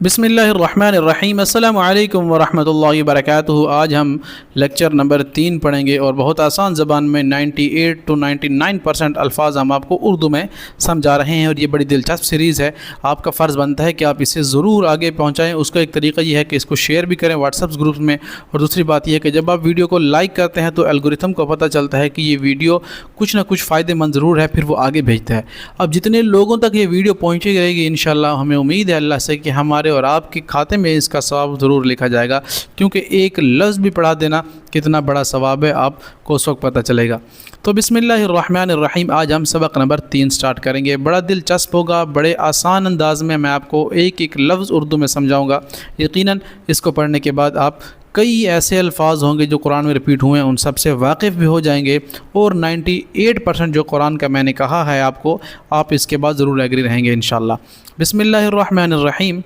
بسم اللہ الرحمن الرحیم۔ السلام علیکم ورحمۃ اللہ وبرکاتہ۔ آج ہم لیکچر نمبر 3 پڑھیں گے اور بہت آسان زبان میں 98 to 99% الفاظ ہم آپ کو اردو میں سمجھا رہے ہیں، اور یہ بڑی دلچسپ سیریز ہے۔ آپ کا فرض بنتا ہے کہ آپ اسے ضرور آگے پہنچائیں۔ اس کا ایک طریقہ یہ ہے کہ اس کو شیئر بھی کریں واٹس ایپ گروپ میں، اور دوسری بات یہ ہے کہ جب آپ ویڈیو کو لائک کرتے ہیں تو الگورتھم کو پتہ چلتا ہے کہ یہ ویڈیو کچھ نہ کچھ فائدے مند ضرور ہے، پھر وہ آگے بھیجتا ہے۔ اب جتنے لوگوں تک یہ ویڈیو پہنچی رہے گی انشاءاللہ ہمیں امید ہے اللہ سے کہ ہمارے اور آپ کے کھاتے میں اس کا ثواب ضرور لکھا جائے گا، کیونکہ ایک لفظ بھی پڑھا دینا کتنا بڑا ثواب ہے آپ کو اس وقت پتہ چلے گا۔ تو بسم اللہ الرحمن الرحیم۔ آج ہم سبق نمبر 3 سٹارٹ کریں گے۔ بڑا دلچسپ ہوگا، بڑے آسان انداز میں میں آپ کو ایک ایک لفظ اردو میں سمجھاؤں گا۔ یقیناً اس کو پڑھنے کے بعد آپ کئی ایسے الفاظ ہوں گے جو قرآن میں ریپیٹ ہوئے ہیں، ان سب سے واقف بھی ہو جائیں گے، اور 98% جو قرآن کا میں نے کہا ہے آپ کو، آپ اس کے بعد ضرور ایگری رہیں گے انشاءاللہ۔ بسم اللہ الرحمن الرحیم۔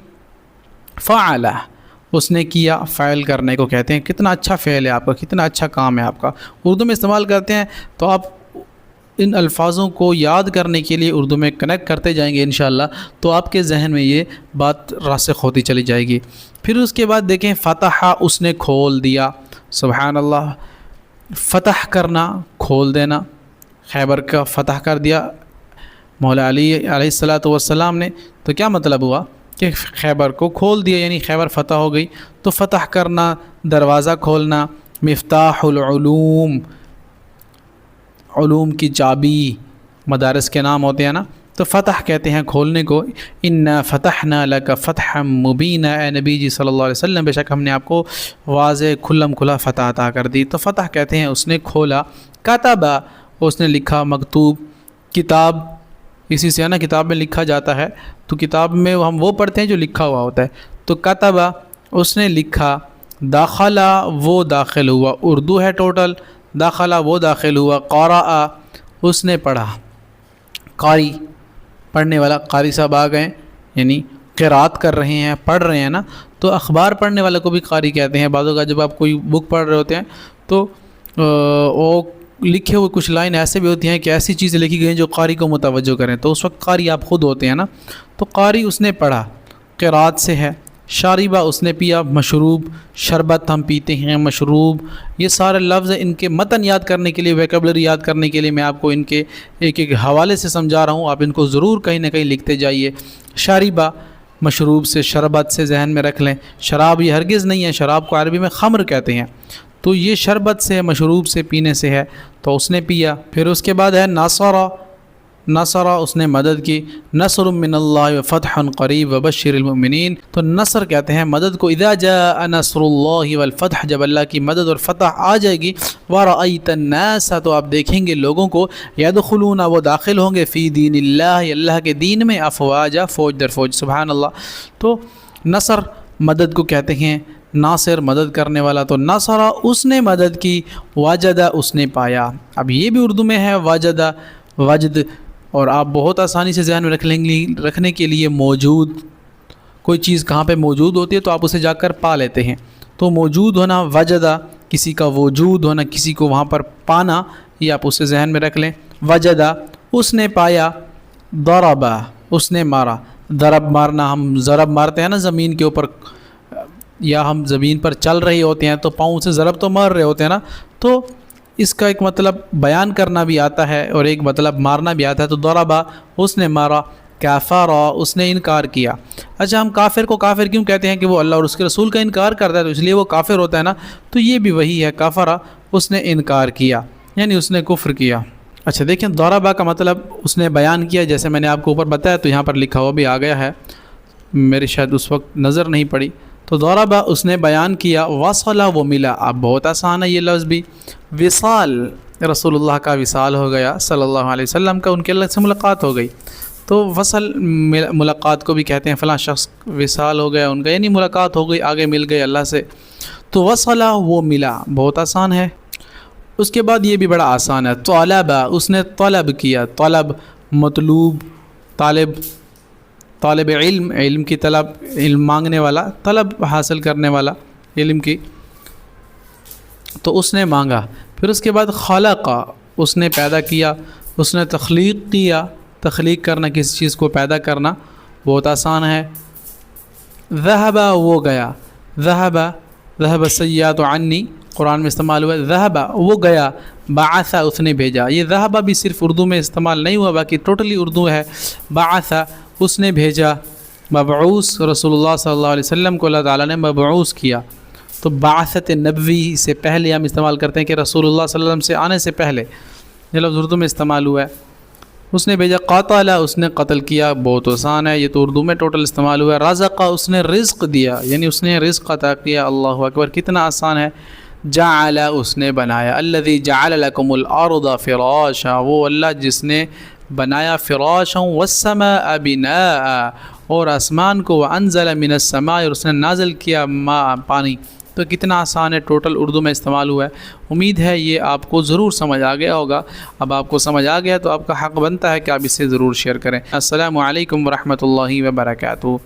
فعل، اس نے کیا، فعل کرنے کو کہتے ہیں۔ کتنا اچھا فعل ہے آپ کا، کتنا اچھا کام ہے آپ کا، اردو میں استعمال کرتے ہیں تو آپ ان الفاظوں کو یاد کرنے کے لیے اردو میں کنیکٹ کرتے جائیں گے انشاءاللہ، تو آپ کے ذہن میں یہ بات راسخ ہوتی چلی جائے گی۔ پھر اس کے بعد دیکھیں، فتح، اس نے کھول دیا۔ سبحان اللہ، فتح کرنا، کھول دینا۔ خیبر کا فتح کر دیا مولا علی علیہ السلام نے، تو کیا مطلب ہوا کہ خیبر کو کھول دیا، یعنی خیبر فتح ہو گئی۔ تو فتح کرنا، دروازہ کھولنا۔ مفتاح العلوم، علوم کی چابی، مدارس کے نام ہوتے ہیں نا، تو فتح کہتے ہیں کھولنے کو۔ انا فتحنا لک فتحا مبینا، اے نبی جی صلی اللہ علیہ وسلم، بے شک ہم نے آپ کو واضح کھلم کھلا فتح عطا کر دی۔ تو فتح کہتے ہیں اس نے کھولا۔ کتبہ، اس نے لکھا، مکتوب، کتاب اسی سے ہے نا، کتاب میں لکھا جاتا ہے، تو کتاب میں ہم وہ پڑھتے ہیں جو لکھا ہوا ہوتا ہے۔ تو کتبہ، اس نے لکھا۔ داخلہ، وہ داخل ہوا، اردو ہے ٹوٹل۔ داخلہ، وہ داخل ہوا۔ قرأ، اس نے پڑھا۔ قاری، پڑھنے والا، قاری صاحب آ گئے، یعنی قرات کر رہے ہیں، پڑھ رہے ہیں نا، تو اخبار پڑھنے والے کو بھی قاری کہتے ہیں۔ بعض اوقات جب آپ کوئی بک پڑھ رہے ہوتے ہیں تو وہ لکھے ہوئے کچھ لائن ایسے بھی ہوتی ہیں کہ ایسی چیزیں لکھی گئی ہیں جو قاری کو متوجہ کریں، تو اس وقت قاری آپ خود ہوتے ہیں نا۔ تو قاری، اس نے پڑھا، قرات سے ہے۔ شاربہ، اس نے پیا، مشروب، شربت ہم پیتے ہیں، مشروب، یہ سارے لفظ ان کے متن یاد کرنے کے لیے، ویکیبلری یاد کرنے کے لیے میں آپ کو ان کے ایک ایک حوالے سے سمجھا رہا ہوں، آپ ان کو ضرور کہیں نہ کہیں لکھتے جائیے۔ شاربہ، مشروب سے، شربت سے ذہن میں رکھ لیں۔ شراب یہ ہرگز نہیں ہے، شراب کو عربی میں خمر کہتے ہیں، تو یہ شربت سے، مشروب سے، پینے سے ہے، تو اس نے پیا۔ پھر اس کے بعد ہے نصرہ، نصرہ، اس نے مدد کی۔ نصر من اللہ وفتح قریب وبشر المؤمنین، تو نصر کہتے ہیں مدد کو۔ اذا جاء نصر اللہ والفتح، جب اللہ کی مدد اور فتح آ جائے گی۔ ورأیت الناس، تو آپ دیکھیں گے لوگوں کو، یدخلون، وہ داخل ہوں گے، فی دین اللہ، اللہ کے دین میں، افواجا، فوج در فوج۔ سبحان اللہ۔ تو نصر مدد کو کہتے ہیں، ناصر مدد کرنے والا۔ تو نصرہ، اس نے مدد کی۔ وجدہ، اس نے پایا۔ اب یہ بھی اردو میں ہے، وجدہ، وجد، اور آپ بہت آسانی سے ذہن میں رکھنے کے لیے موجود، کوئی چیز کہاں پہ موجود ہوتی ہے تو آپ اسے جا کر پا لیتے ہیں، تو موجود ہونا، وجدہ، کسی کا وجود ہونا، کسی کو وہاں پر پانا، یہ آپ اسے ذہن میں رکھ لیں۔ وجدہ، اس نے پایا۔ ضربہ، اس نے مارا۔ ضرب، مارنا، ہم ضرب مارتے ہیں نا زمین کے اوپر، یا ہم زمین پر چل رہے ہوتے ہیں تو پاؤں سے ضرب تو مار رہے ہوتے ہیں نا، تو اس کا ایک مطلب بیان کرنا بھی آتا ہے اور ایک مطلب مارنا بھی آتا ہے۔ تو ضربہ، اس نے مارا۔ کافرہ، اس نے انکار کیا۔ اچھا، ہم کافر کو کافر کیوں کہتے ہیں؟ کہ وہ اللہ اور اس کے رسول کا انکار کرتا ہے تو اس لیے وہ کافر ہوتا ہے نا، تو یہ بھی وہی ہے، کافرہ، اس نے انکار کیا، یعنی اس نے کفر کیا۔ اچھا دیکھیں، ضربہ کا مطلب اس نے بیان کیا، جیسے میں نے آپ کو اوپر بتایا، تو یہاں پر لکھا ہوا بھی آ گیا ہے، میری شاید اس وقت نظر نہیں پڑی۔ تو ضربہ، اس نے بیان کیا۔ وصلہ، وہ ملا۔ اب بہت آسان ہے یہ لفظ بھی۔ وصال، رسول اللہ کا وصال ہو گیا، صلی اللہ علیہ وسلم کا، ان کے اللہ سے ملاقات ہو گئی، تو وصل ملاقات کو بھی کہتے ہیں، فلاں شخص وصال ہو گیا ان کا، یعنی ملاقات ہو گئی، آگے مل گئے اللہ سے۔ تو وصلہ، وہ ملا، بہت آسان ہے۔ اس کے بعد یہ بھی بڑا آسان ہے۔ طلبہ، اس نے طلب کیا۔ طلب، مطلوب، طالب علم، علم کی طلب، علم مانگنے والا، طلب حاصل کرنے والا علم کی، تو اس نے مانگا۔ پھر اس کے بعد خلق، اس نے پیدا کیا، اس نے تخلیق کیا۔ تخلیق کرنا، کسی چیز کو پیدا کرنا، بہت آسان ہے۔ ذہبا وہ گیا، ذہبا ذہب السیئات عنی قرآن میں استعمال ہوا ہے، ذہبا وہ گیا، بعث اس نے بھیجا. یہ ذہبا بھی صرف اردو میں استعمال نہیں ہوا، باقی ٹوٹلی اردو ہے. بعث اس نے بھیجا، مبعوث رسول اللہ صلی اللہ علیہ وسلم کو اللہ تعالیٰ نے مبعوث کیا. تو بعثت نبوی سے پہلے ہم استعمال کرتے ہیں کہ رسول اللہ صلی اللہ علیہ وسلم سے آنے سے پہلے، یہ لفظ اردو میں استعمال ہوا ہے. اس نے بھیجا، قاتل اس نے قتل کیا، بہت آسان ہے، یہ تو اردو میں ٹوٹل استعمال ہوا ہے. رزق اس نے رزق دیا، یعنی اس نے رزق عطا کیا. اللہ اکبر، کتنا آسان ہے. جعل اس نے بنایا، الذی جعل لکم الارض فراشا، وہ اللہ جس نے بنایا فراشا، والسماء بناء اور آسمان کو، وانزل من السماء اور اس نے نازل کیا ماء پانی. تو کتنا آسان ہے، ٹوٹل اردو میں استعمال ہوا ہے. امید ہے یہ آپ کو ضرور سمجھ آ گیا ہوگا. اب آپ کو سمجھ آ گیا تو آپ کا حق بنتا ہے کہ آپ اسے ضرور شیئر کریں. السلام علیکم ورحمۃ اللہ وبرکاتہ.